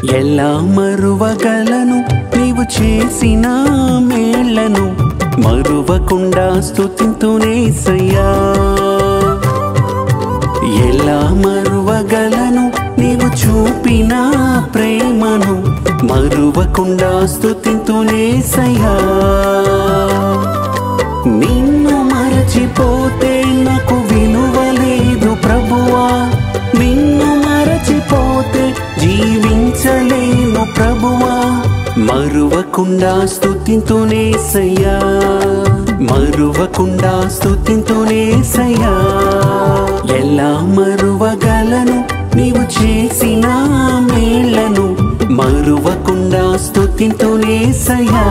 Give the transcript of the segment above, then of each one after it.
ఎలా మరువగలను నీవు చేసిన మేళ్లను, మరువకుండా స్తుతింతునేసయ్యా. ఎలా మరువగలను నీవు చూపిన ప్రేమను, మరువకుండా స్తుతింతునేసయ్యా. నిన్ను మరచిపోతే నాకు విలువ లేదు ప్రభువా, నిన్ను మరచిపోతే జీవించలేను ప్రభువా. మరువకుండా స్తుతింతునేసయ్యా, మరువకుండా స్తుతింతునేసయ్యా. ఎలా మరువగలను నీవు చేసిన మేళ్లను, మరువకుండా స్తుతింతునేసయ్యా.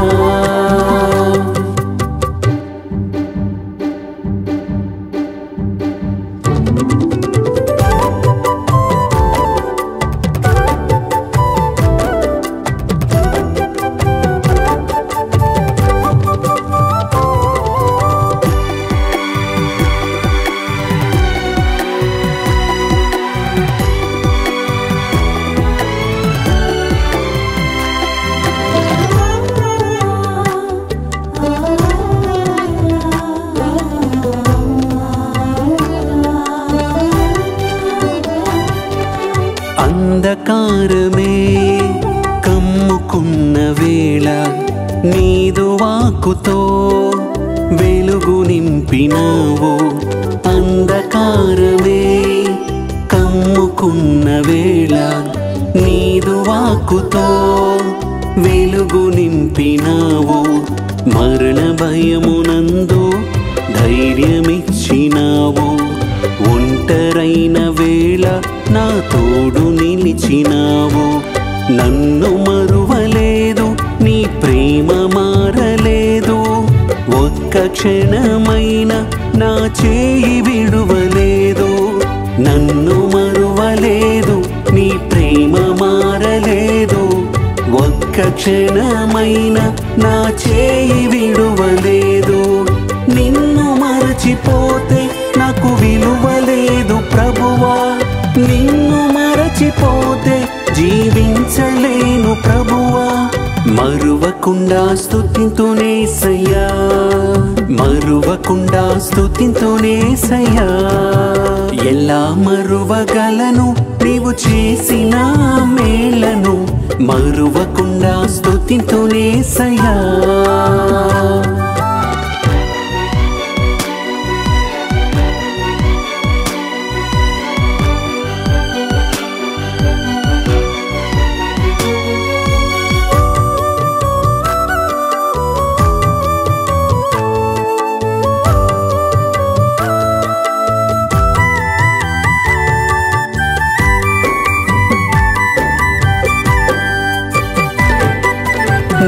అంధకారమే కమ్ముకున్న వేళ నీదు వాక్కుతో వెలుగు నింపినావు. అంధకారమే కమ్ముకున్న వేళ నీదు వాక్కుతో వెలుగు నింపినావు. మరణ భయమునందు ధైర్యమిచ్చినావు. ఒంటరైన వేళ నా తోడు నిలిచినావు. నన్ను మరువలేదు, నీ ప్రేమ మారలేదు. ఒక్క క్షణమైన నా చేయి విడువలేదు. నన్ను మరువలేదు, నీ ప్రేమ మారలేదు. ఒక్క క్షణమైన నా చేయి విడువలేదు. నిన్ను మరచిపోతే నాకు విలువ లేదు ప్రభువా, నిన్ను మరచిపోతే జీవించలేను ప్రభువా. మరువకుండా స్తుతింతునేసయ్యా, మరువకుండా స్తుతింతునేసయ్యా. ఎలా మరువగలను నీవు చేసిన మేళ్లను, మరువకుండా స్తుతింతునేసయ్యా.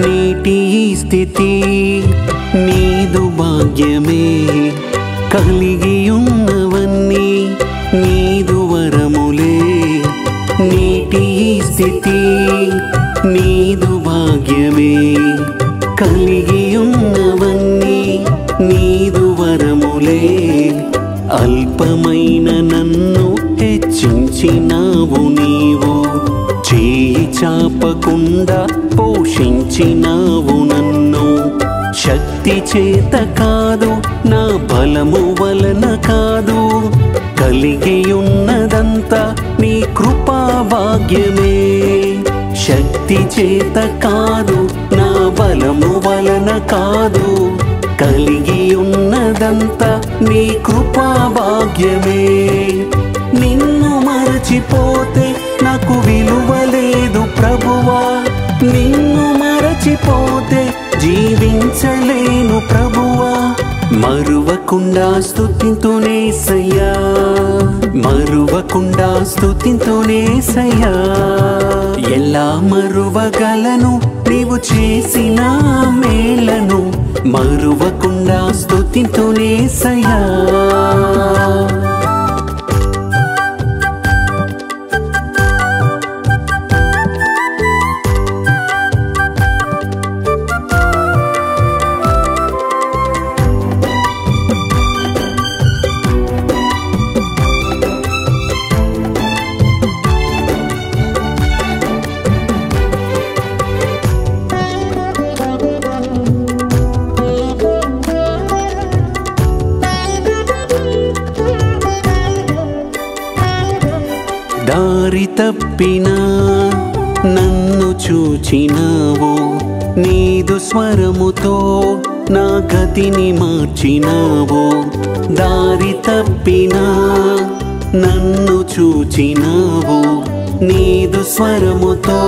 నీటి స్థితి నీదు భాగ్యమే, కలిగి ఉన్నవన్నీ నీదు వరములే. నీటి స్థితి నీదు భాగ్యమే, కలిగి ఉన్నవన్నీ నీదు వరములే. అల్పమైన నన్ను హెచ్చించినావు నీవు, చేయి చాపకుండా పోషించినావు నన్ను. శక్తి చేత కాదు, నా బలము వలన కాదు, కలిగి ఉన్నదంతా నీ కృపా భాగ్యమే. శక్తి చేత కాదు, నా బలము వలన కాదు, కలిగి ఉన్నదంతా నీ కృపా భాగ్యమే. నిన్ను మరచిపోతే నాకు విలువ లేదు ప్రభువా, నిన్ను మరచిపోతే జీవించలేను ప్రభువా. మరువకుండా స్తుతింతునేసయ్యా, మరువకుండా స్తుతింతునేసయ్యా. ఎలా మరువగలను నీవు చేసిన మేళ్లను, మరువకుండా స్తుతింతునేసయ్యా. తప్పినా నన్ను చూచినావు, నీదు స్వరముతో నా గతిని మార్చినావు. దారి తప్పినా నన్ను చూచినావు, నీదు స్వరముతో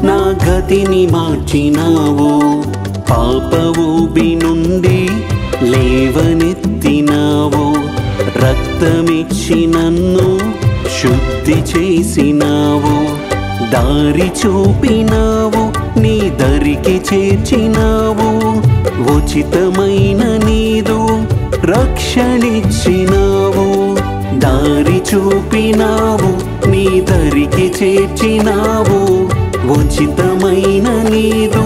నా గతిని మార్చినావు. పాప ఊబి నుండి లేవనెత్తినావు, రక్తమిచ్చి నన్ను శుద్ధి చేసినావు. దారి చూపినావు, నీ దరికి చేర్చినావు. ఉచితమైన నీదు రక్షణిచ్చినావు. దారి చూపినావు, నీ దరికి చేర్చినావు. ఉచితమైన నీదు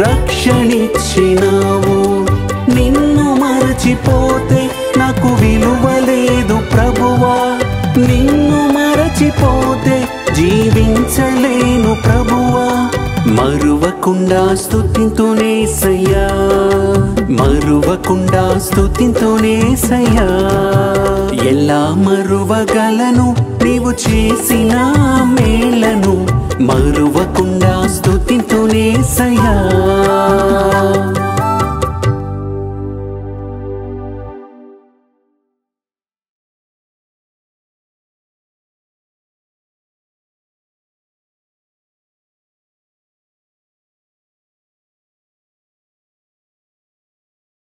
రక్షణిచ్చినావు. నిన్ను మరచిపోతే నాకు విలువ లేదు ప్రభువా, నిన్ను మరచిపోతే జీవించలేను ప్రభువా. మరువకుండా స్తుతింతునేసయ్యా, మరువకుండా స్తుతింతునేసయ్యా. ఎలా మరువగలను నీవు చేసిన మేలను, మరువకుండా స్తుతింతునేసయ్యా.